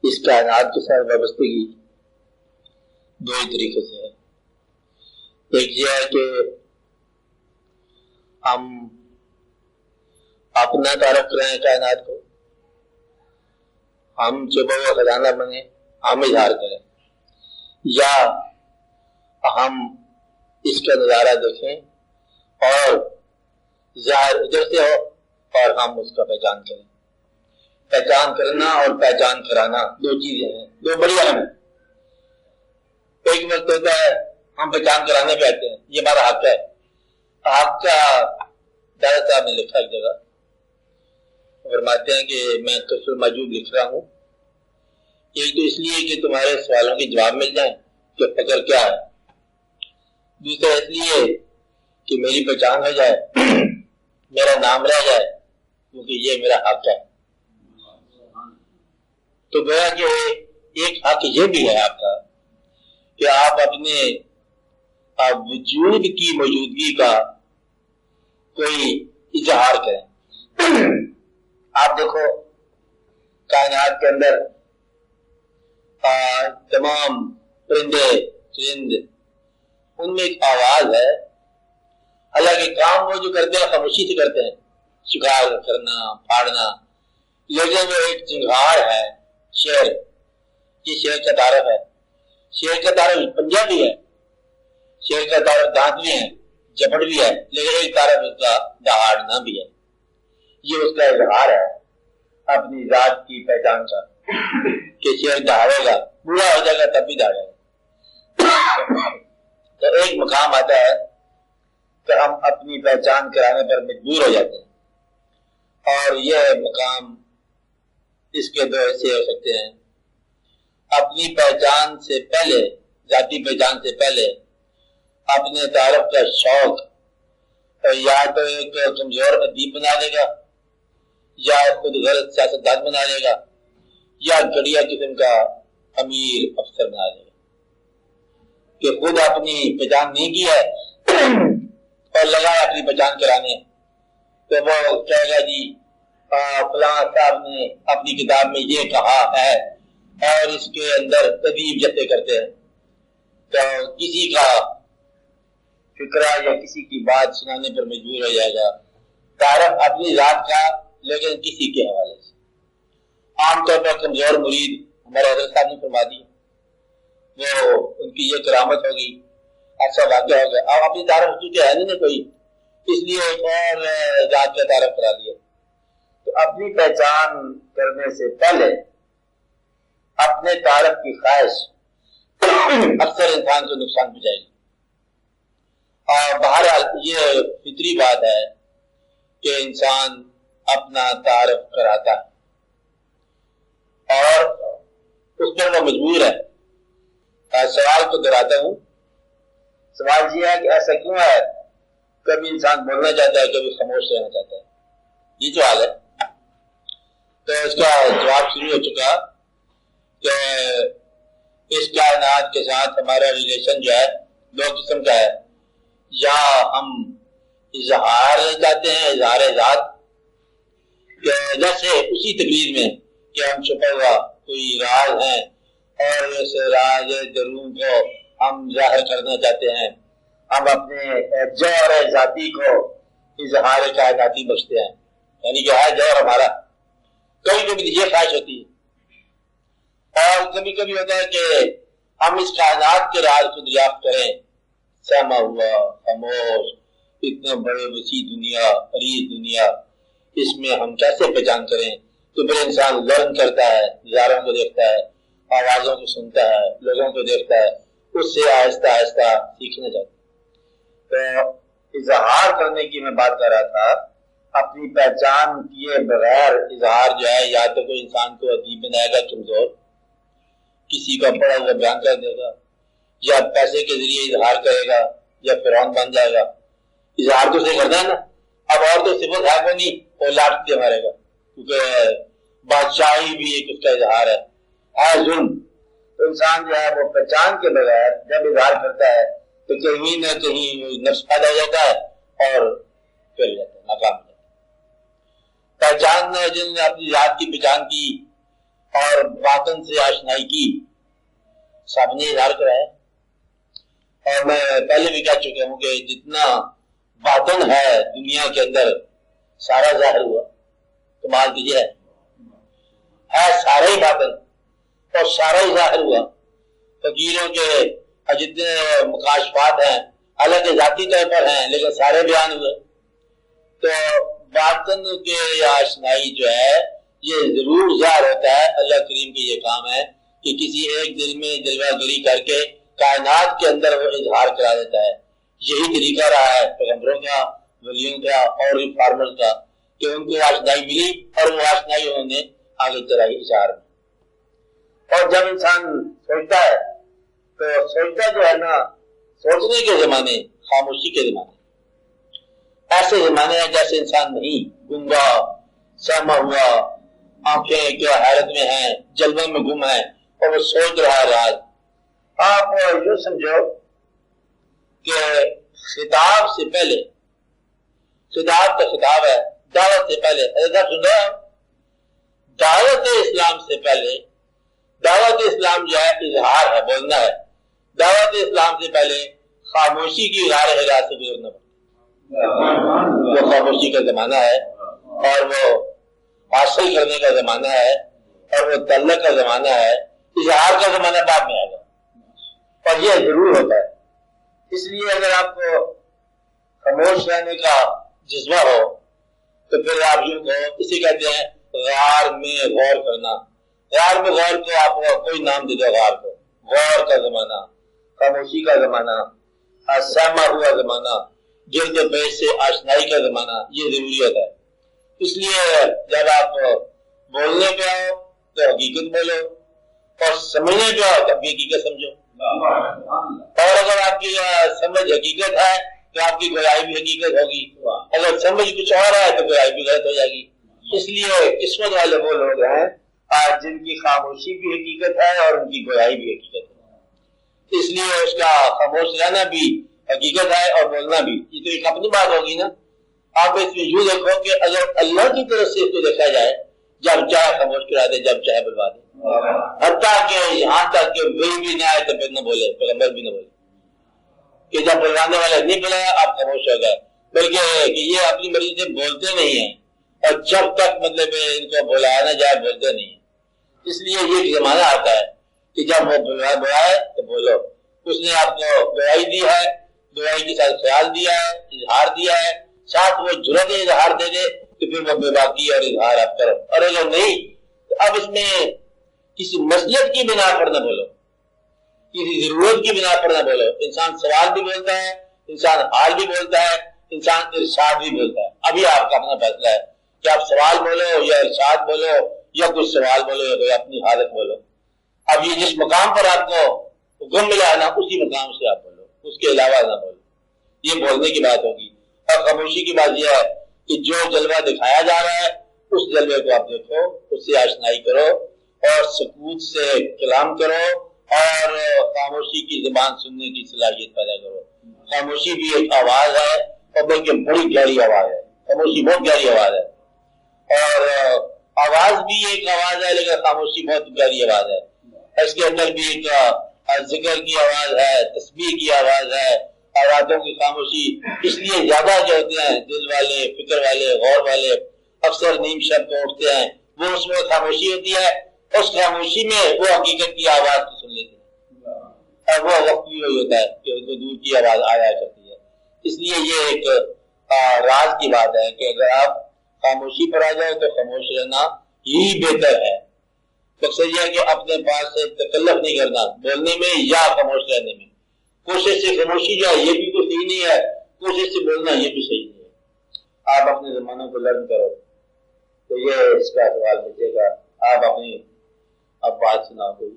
اس کائنات کے ساتھ وابستگی دو ہی طریقے سے ہے. ایک یہ ہے کہ ہم اپنا تعارف کریں کائنات کو، ہم چبا ہوا خزانہ بنے، ہم اظہار کریں، یا ہم اس کا نظارہ دیکھیں اور ظاہر ادھر سے ہو اور ہم اس کا پہچان کریں. پہچان کرنا اور پہچان کرانا دو چیزیں ہیں، دو بڑی اہم ہیں. ایک وقت ہوتا ہے ہم پہچان کرانے پہ آتے ہیں، یہ ہمارا حق ہے. حق کا دادا صاحب نے لکھا ایک جگہ، فرماتے ہیں کہ میں کشف الموجود لکھ رہا ہوں، ایک تو اس لیے کہ تمہارے سوالوں کے جواب مل جائیں کہ فکر کیا ہے، دوسرا اس لیے کہ میری پہچان ہو جائے، میرا نام رہ جائے، کیونکہ یہ میرا حق ہے. تو گویا کہ ایک حق یہ بھی ہے آپ کا کہ آپ اپنے وجود کی موجودگی کا کوئی اظہار کریں. آپ دیکھو کائنات کے اندر تمام پرندے چرند، ان میں ایک آواز ہے. حالانکہ کام وہ جو کرتے ہیں خاموشی سے کرتے ہیں، شکار کرنا، پھاڑنا، لیکن وہ ایک چنگھاڑ ہے. شیر، یہ شیر کا تعارف ہے. شیر کا تعارف پنجہ بھی ہے، شیر کا تعارف دانت بھی ہے، جبڑ بھی ہے، لیکن ایک تعارف اس کا دہاڑنا بھی ہے. یہ اس کا اظہار ہے اپنی ذات کی پہچان کا کہ شیر دہاڑے گا، بوڑھا ہو جائے گا تب بھی دہاڑے گا. تو ایک مقام آتا ہے کہ ہم اپنی پہچان کرانے پر مجبور ہو جاتے ہیں، اور یہ مقام اس کے دو حصے ہو سکتے ہیں. اپنی پہچان سے پہلے، ذاتی پہچان سے پہلے اپنے تعارف کا شوق یا تو ایک کمزور ادیب بنا دے گا، یا خود غرض سیاستدان بنا لے گا، یا گڑیا قسم کا امیر افسر بنا لے گا کہ خود اپنی پہچان نہیں کی ہے اور لگا ہے اپنی پہچان کرانے. تو وہ کہے گا جی فلاں صاحب نے اپنی کتاب میں یہ کہا ہے، اور اس کے اندر تدیب جتے کرتے ہیں. تو کسی کا فکرہ یا کسی کی بات سنانے پر مجبور ہو جائے گا، تعارف اپنی ذات کا لیکن کسی کے حوالے سے. عام طور پر کمزور مرید ہمارے حضرت صاحب نے فرما دی، وہ ان کی یہ کرامت ہوگی، ایسا واقعہ ہو گیا. اب اپنی تعارف کیونکہ ہے نہیں کوئی، اس لیے ایک اور ذات کا تعارف کرا دیا. تو اپنی پہچان کرنے سے پہلے اپنے تعارف کی خواہش اکثر انسان کو نقصان پہنچائے گی. اور بہرحال یہ فطری بات ہے کہ انسان اپنا تعارف کراتا ہے اور اس پر وہ مجبور ہے. سوال کو دہراتا ہوں، سوال یہ ہے کہ ایسا کیوں ہے کبھی انسان بولنا چاہتا ہے، کبھی خاموش رہنا چاہتا ہے. یہ جو حال ہے، تو اس کا جواب شروع ہو چکا کہ اس کائنات کے ساتھ ہمارا ریلیشن جو ہے دو قسم کا ہے. یا ہم اظہار چاہتے ہیں، اظہار ذات، جیسے اسی تقریر میں کہ ہم چھپا ہوا کوئی راز ہے اور اس راز درون کو ہم ظاہر کرنا چاہتے ہیں. ہم اپنے جوہر ذاتی کو اظہار کائناتی بخشتے ہیں، یعنی کہ ہے جوہر ہمارا. کبھی کبھی یہ خواہش ہوتی ہے، اور کبھی کبھی ہوتا ہے کہ ہم اس کائنات کے راز کو دریافت کریں. سہما ہوا، خاموش، اتنے بڑے وسیع دنیا، عریض دنیا، اس میں ہم کیسے پہچان کریں؟ تو پھر انسان لرن کرتا ہے، نظاروں کو دیکھتا ہے، آوازوں کو سنتا ہے، لوگوں کو دیکھتا ہے، اس سے آہستہ آہستہ سیکھنا چاہتا ہے. تو اظہار کرنے کی میں بات کر رہا تھا. اپنی پہچان کیے بغیر اظہار جو ہے، یا تو کوئی انسان کو ادیب بنائے گا کمزور، کسی کا پڑھا ہوا بیان کر دے گا، یا پیسے کے ذریعے اظہار کرے گا، یا فرعون بن جائے گا. اظہار تو صحیح کرنا ہے نا. اب اور تو صفت ہے کوئی نہیں، وہ لاٹ دے مارے گا، کیونکہ بادشاہی بھی ایک اس کا اظہار ہے ظلم. تو انسان جو ہے وہ پہچان کے بغیر جب اظہار کرتا ہے تو کہیں نہ کہیں نفس پیدا ہو جاتا ہے اور پھر جاتا ہے، ناکام ہو جاتا ہے. پہچان جن نے اپنی ذات کی پہچان کی اور باطن سے آشنائی کی سب نے اظہار کرایا. اور میں پہلے بھی کہہ چکا ہوں کہ جتنا باطن ہے دنیا کے اندر سارا ظاہر ہوا. کمال تو یہ ہے سارا ہی باطن اور سارا ہی ظاہر ہوا. فقیروں کے جتنے مکاشفات ہیں حالانکہ ذاتی طور پر ہیں لیکن سارے بیان ہوئے. تو باطن کے آشنائی جو ہے یہ ضرور ظاہر ہوتا ہے. اللہ کریم کے یہ کام ہے کہ کسی ایک دل میں جلوہ گری کر کے کائنات کے اندر وہ اظہار کرا دیتا ہے. یہی طریقہ رہا ہے پیغمبروں کا, ولیوں کا اور ریفارمرز کا کہ ان کو آشنائی ملی اور وہ آشنائی انہوں نے آگے چلائی اشعار میں. اور جب انسان سوچتا ہے تو سوچتا جو ہے نا سوچنے کے زمانے خاموشی کے زمانے ایسے زمانے ہیں جیسے انسان نہیں, گنگا سہما ہوا, آنکھیں کیا حیرت میں ہیں, جلوے میں گم ہے اور وہ سوچ رہا ہے راز. آپ یوں سمجھو کہ خطاب سے پہلے, خطاب کا خطاب ہے دعوت سے پہلے, دعوت اسلام سے پہلے دعوت اسلام جو ہے اظہار ہے, بولنا ہے. دعوت اسلام سے پہلے خاموشی کی غار حرا سے گزرنا پڑتا. وہ خاموشی کا زمانہ ہے اور وہ حاصل کرنے کا زمانہ ہے اور وہ تعلق کا زمانہ ہے. اظہار کا زمانہ بعد میں آئے گا اور یہ ضرور ہوتا ہے. اس لیے اگر آپ کو خاموش رہنے کا جذبہ ہو تو پھر آپ یوں کہو, کسی کہتے ہیں غار میں غور کرنا. غار میں غور کو آپ کوئی نام دے دو غار کو. غور کا زمانہ, خاموشی کا زمانہ, سہما ہوا زمانہ, گرد پیش سے آشنائی کا زمانہ, یہ ضروری ہوتا ہے. اس لیے جب آپ بولنے پہ آؤ تو حقیقت بولو اور سمجھنے پہ آؤ تب بھی حقیقت سمجھو. اور اگر آپ کی سمجھ حقیقت ہے تو آپ کی گویائی بھی حقیقت ہوگی. اگر سمجھ کچھ اور ہے تو گویائی بھی غلط ہو جائے گی. اس لیے قسمت والے وہ لوگ ہیں جن کی خاموشی بھی حقیقت ہے اور ان کی گویائی بھی حقیقت ہے. اس لیے اس کا خاموش رہنا بھی حقیقت ہے اور بولنا بھی. یہ تو ایک اپنی بات ہوگی نا. آپ اس میں یوں دیکھو کہ اگر اللہ کی طرف سے اس کو دیکھا جائے جب چاہے خاموش کرا دے, جب چاہے بلوا دے, حتیٰ کہ یہاں تک کہ وہی بھی نہ آئے تو پھر نہ بولے, پیغمبر بھی نہ بولے کہ جب بلوانے والا نہیں بلایا آپ خاموش ہو گئے. بلکہ کہ یہ اپنی مرضی سے بولتے نہیں ہیں اور جب تک مطلب ان کو بلایا نہ جائے بولتے نہیں ہیں. اس لیے یہ زمانہ آتا ہے کہ جب وہ بلائے تو بولو. اس نے آپ کو گواہی دی ہے, گواہی کے ساتھ خیال دیا ہے, اظہار دیا ہے, ساتھ وہ جرت اظہار دے دے تو پھر وہ بے باکی اور اظہار آپ کرو. اور اگر نہیں تو اب اس میں کسی مصلحت کی بنا پر نہ بولو, کسی ضرورت کی بنا پر نہ بولو. انسان سوال بھی بولتا ہے, انسان حال بھی بولتا ہے, انسان ارشاد بھی بولتا ہے. ابھی آپ کا اپنا فیصلہ ہے کہ آپ سوال بولو یا ارشاد بولو یا کچھ سوال بولو یا کوئی اپنی حالت بولو. اب یہ جس مقام پر آپ کو حکم ملا ہے نا اسی مقام سے آپ بولو, اس کے علاوہ نہ بولو. یہ بولنے کی بات ہوگی. اور خاموشی کی بات یہ ہے کہ جو جلوہ دکھایا جا رہا ہے اس جلوے کو آپ دیکھو, اس سے آشنائی کرو اور سکوت سے کلام کرو اور خاموشی کی زبان سننے کی صلاحیت پیدا کرو. خاموشی بھی ایک آواز ہے اور بلکہ بڑی گہری آواز ہے. خاموشی بہت گہری آواز ہے اور آواز بھی ایک آواز ہے لیکن خاموشی بہت گہری آواز ہے. اس کے اندر بھی ایک ذکر کی آواز ہے, تسبیح کی آواز ہے, آوازوں کی خاموشی. اس لیے زیادہ جو ہوتے ہیں دل والے, فکر والے, غور والے, اکثر نیم شب کو اٹھتے ہیں, وہ اس میں خاموشی ہوتی ہے. اس خاموشی میں وہ حقیقت کی آواز کو سن لیتے ہیں اور وہ وقت بھی وہی ہوتا ہے کہ ان کو دور کی آواز آیا کرتی ہے. اس لیے یہ ایک راز کی بات ہے کہ اگر آپ خاموشی پر آ جائے تو خاموش رہنا ہی بہتر ہے. مقصد یہ ہے کہ اپنے پاس سے تکلف نہیں کرنا بولنے میں یا خاموش رہنے میں. کوشش سے خاموشی جو ہے یہ بھی کوئی صحیح نہیں ہے, کوشش سے بولنا یہ بھی صحیح نہیں ہے. آپ اپنے زمانوں کو لرن کرو تو یہ اس کا سوال بچے گا. آپ اپنی اب بات سنا کوئی